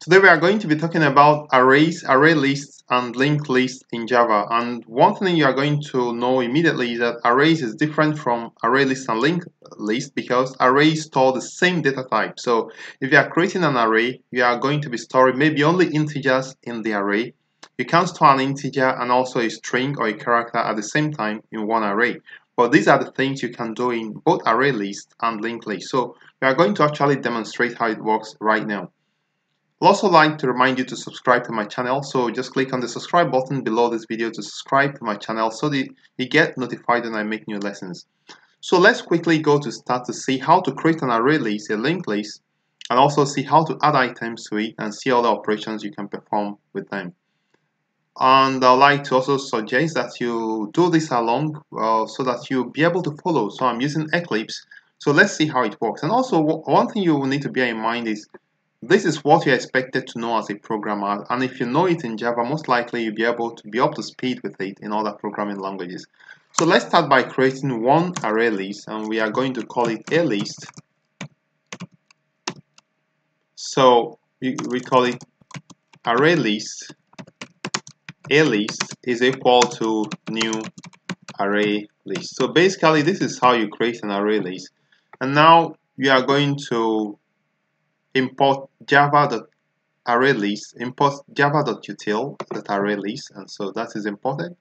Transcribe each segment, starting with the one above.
Today we are going to be talking about arrays, array lists, and linked lists in Java. And one thing you are going to know immediately is that arrays is different from array lists and linked lists because arrays store the same data type. So if you are creating an array, you are going to be storing maybe only integers in the array. You can store an integer and also a string or a character at the same time in one array. But these are the things you can do in both array lists and linked lists. So we are going to actually demonstrate how it works right now. I'd also like to remind you to subscribe to my channel, so just click on the subscribe button below this video to subscribe to my channel so that you get notified when I make new lessons. So let's quickly go to start to see how to create an array list, a linked list, and also see how to add items to it and see all the operations you can perform with them. And I'd like to also suggest that you do this along so that you'll be able to follow. So I'm using Eclipse, so let's see how it works. And also one thing you will need to bear in mind is this is what you're expected to know as a programmer, and if you know it in Java, most likely you'll be able to be up to speed with it in other programming languages. So let's start by creating one array list, and we are going to call it a list. So we call it array list. A list is equal to new array list. So basically, this is how you create an array list. And now we are going to import java.ArrayList, import java.util.ArrayList, and so that is imported.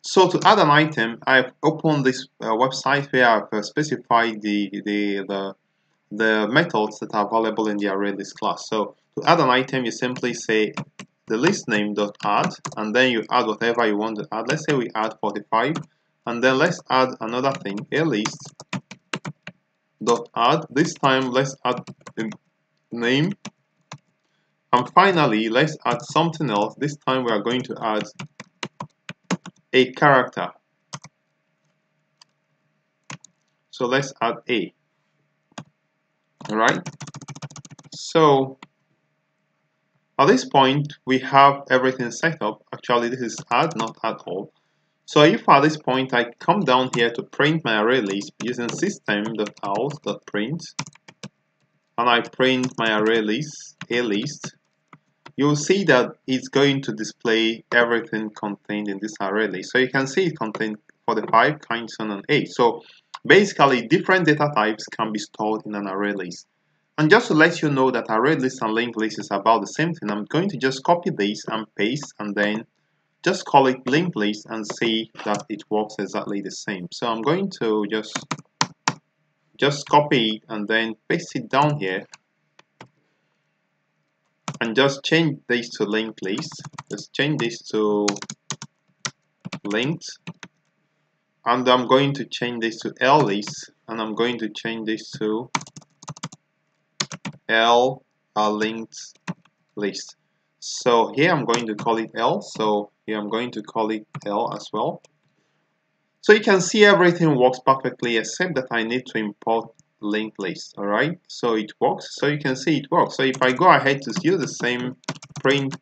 So to add an item, I've opened this website where I've specified the methods that are available in the ArrayList class. So to add an item, you simply say the list name.add, and then you add whatever you want to add. Let's say we add 45, and then let's add another thing, a list.add. This time let's add the name, and finally let's add something else. This time we are going to add a character, so let's add a. Alright, so at this point we have everything set up. Actually this is add, not add all. So if at this point I come down here to print my array list using system.out.print, and I print my array list, a list, you'll see that it's going to display everything contained in this array list. So you can see it contains 45, kind, son, and 8. So basically, different data types can be stored in an array list. And just to let you know that array list and linked list is about the same thing, I'm going to just copy this and paste, and then just call it linked list and see that it works exactly the same. So I'm going to just copy it and then paste it down here, and just change this to linked list. Just change this to linked, and I'm going to change this to L list, and I'm going to change this to L linked list. So here I'm going to call it L, so here I'm going to call it L as well. So you can see everything works perfectly except that I need to import linked list. Alright, so it works. So you can see it works. So if I go ahead to use the same print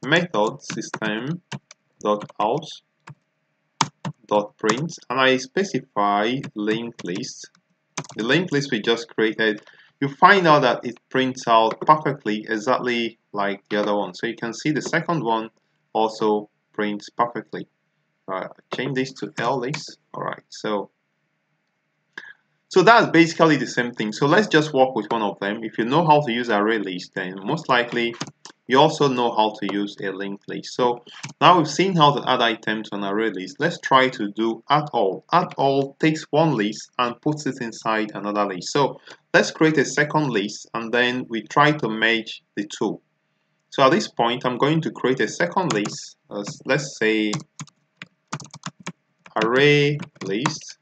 method, system.out.print, and I specify linked list, the linked list we just created, you find out that it prints out perfectly exactly like the other one. So you can see the second one also prints perfectly. Change this to L list. Alright, so that's basically the same thing. So let's just work with one of them. If you know how to use array list, then most likely you also know how to use a linked list. So now we've seen how to add items on array list. Let's try to do add all. Add all takes one list and puts it inside another list. So let's create a second list, and then we try to merge the two. So at this point, I'm going to create a second list. Let's say array list.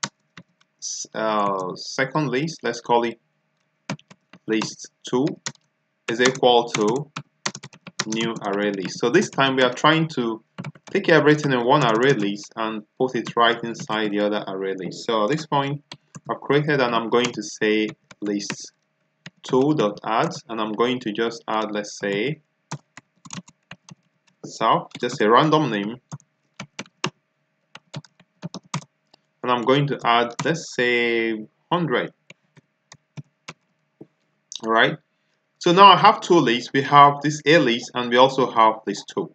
Second list, let's call it list 2 is equal to new array list. So this time we are trying to take everything in one array list and put it right inside the other array list. So at this point I've created, and I'm going to say list 2.add, and I'm going to just add, let's say, South, just a random name, and I'm going to add, let's say, 100. Alright, So now I have two lists. We have this A list and we also have list 2.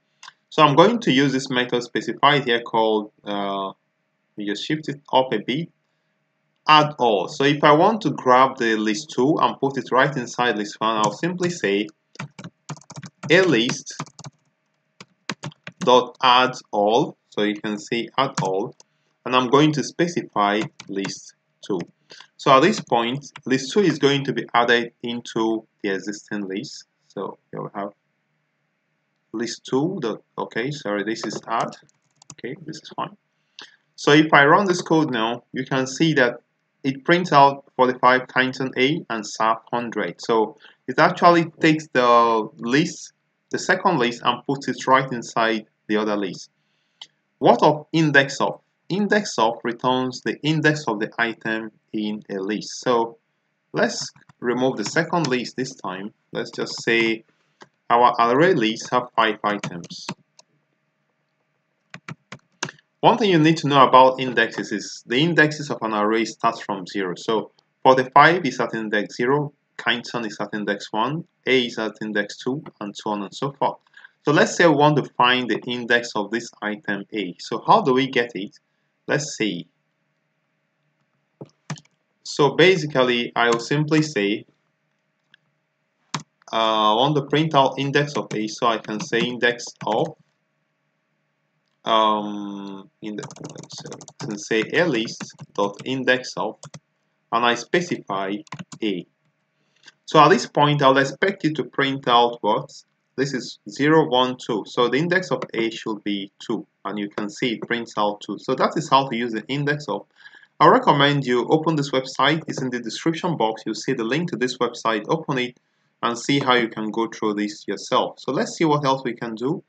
So I'm going to use this method specified here called, we just shift it up a bit, add all. So if I want to grab the list 2 and put it right inside list 1, I'll simply say A list dot add all. So you can see add all, and I'm going to specify list 2. So at this point, list 2 is going to be added into the existing list. So you'll have list 2. Okay, sorry, this is add. Okay, this is fine. So if I run this code now, you can see that it prints out 45 Kyneton A and SAP 100. So it actually takes the list, the second list, and puts it right inside the other list. What of index of? Index of returns the index of the item in a list. So let's remove the second list this time. Let's just say our array lists have 5 items. One thing you need to know about indexes is the indexes of an array starts from 0. So 45 is at index 0, Kyneton is at index 1, A is at index 2, and so on and so forth. So let's say we want to find the index of this item A. So how do we get it? Let's see. So basically, I will simply say I want to print out index of A, so I can say index of say A list dot index of, and I specify A. So at this point, I'll expect you to print out what? This is 0, 1, 2. So the index of A should be 2, and you can see it prints out 2. So that is how to use the index of. I recommend you open this website. It's in the description box. You'll see the link to this website. Open it and see how you can go through this yourself. So let's see what else we can do.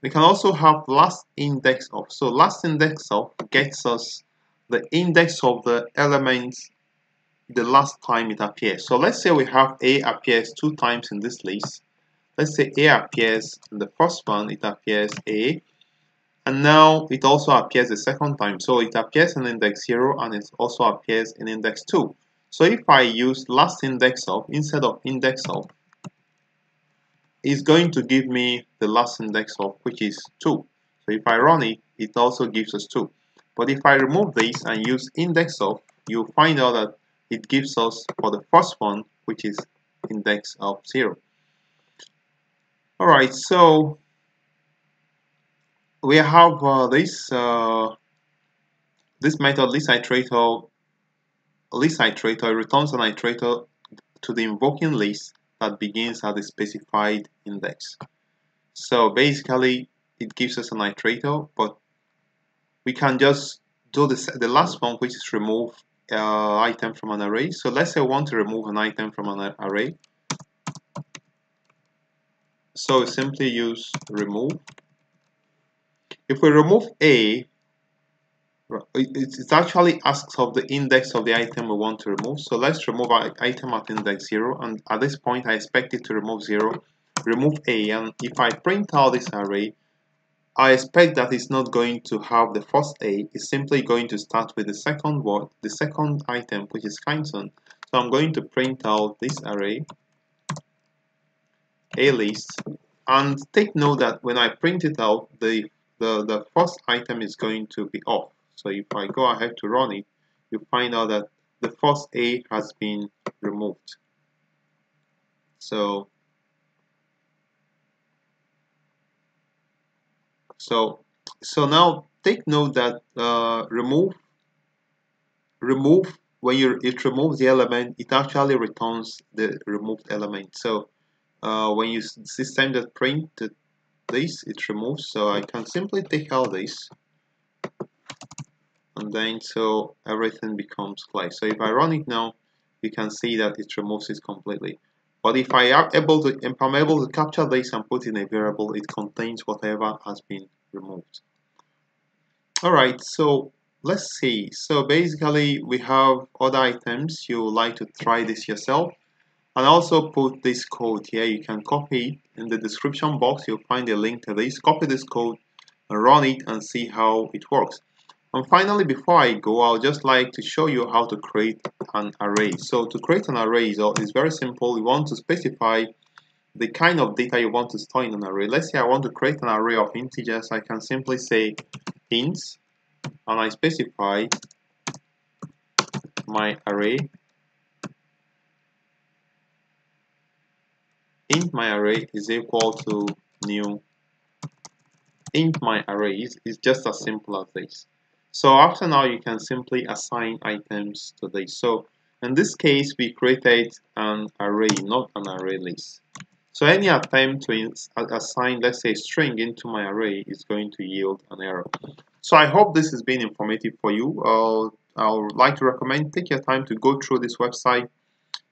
We can also have last index of. So last index of gets us the index of the elements the last time it appears. So let's say we have A appears 2 times in this list. Let's say A appears in the first one, it appears A, and now it also appears the second time. So it appears in index 0 and it also appears in index 2. So if I use last index of instead of index of, it's going to give me the last index of, which is 2. So if I run it, it also gives us 2. But if I remove this and use index of, you'll find out that it gives us for the first one, which is index of 0. Alright, so we have this method list iterator returns an iterator to the invoking list that begins at the specified index. So basically it gives us an iterator, but we can just do the last one, which is remove item from an array. So let's say we want to remove an item from an array. So we simply use remove. If we remove A, it actually asks of the index of the item we want to remove. So let's remove our item at index 0, and at this point I expect it to remove 0, remove A, and if I print out this array, I expect that it's not going to have the first A, it's simply going to start with the second word, the second item, which is Kyneton. So I'm going to print out this array, A list, and take note that when I print it out, the first item is going to be off. So if I go ahead to run it, you find out that the first A has been removed. So now take note that remove when it removes the element, it actually returns the removed element. So when you system that print this, it removes. So I can simply take out this, and then so everything becomes clear. So if I run it now, you can see that it removes it completely. But if I'm able to capture this and put in a variable, it contains whatever has been removed. Alright, so let's see. So basically we have other items. You would like to try this yourself, and also put this code here. You can copy it in the description box. You'll find a link to this. Copy this code and run it and see how it works. And finally, before I go, I'll just like to show you how to create an array. So to create an array is very simple. You want to specify the kind of data you want to store in an array. Let's say I want to create an array of integers. I can simply say int, and I specify my array. Int my array is equal to new int my arrays. Is just as simple as this. So after now, you can simply assign items to this. So in this case, we created an array, not an array list. So any attempt to assign, let's say, string into my array is going to yield an error. So I hope this has been informative for you. I would like to recommend take your time to go through this website,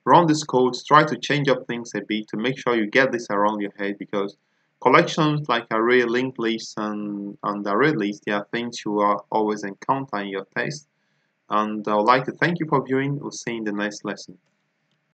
run this code, try to change up things a bit to make sure you get this around your head, because collections like array, linked lists, and array lists, they are things you are always encounter in your test. And I would like to thank you for viewing. We'll see you in the next lesson.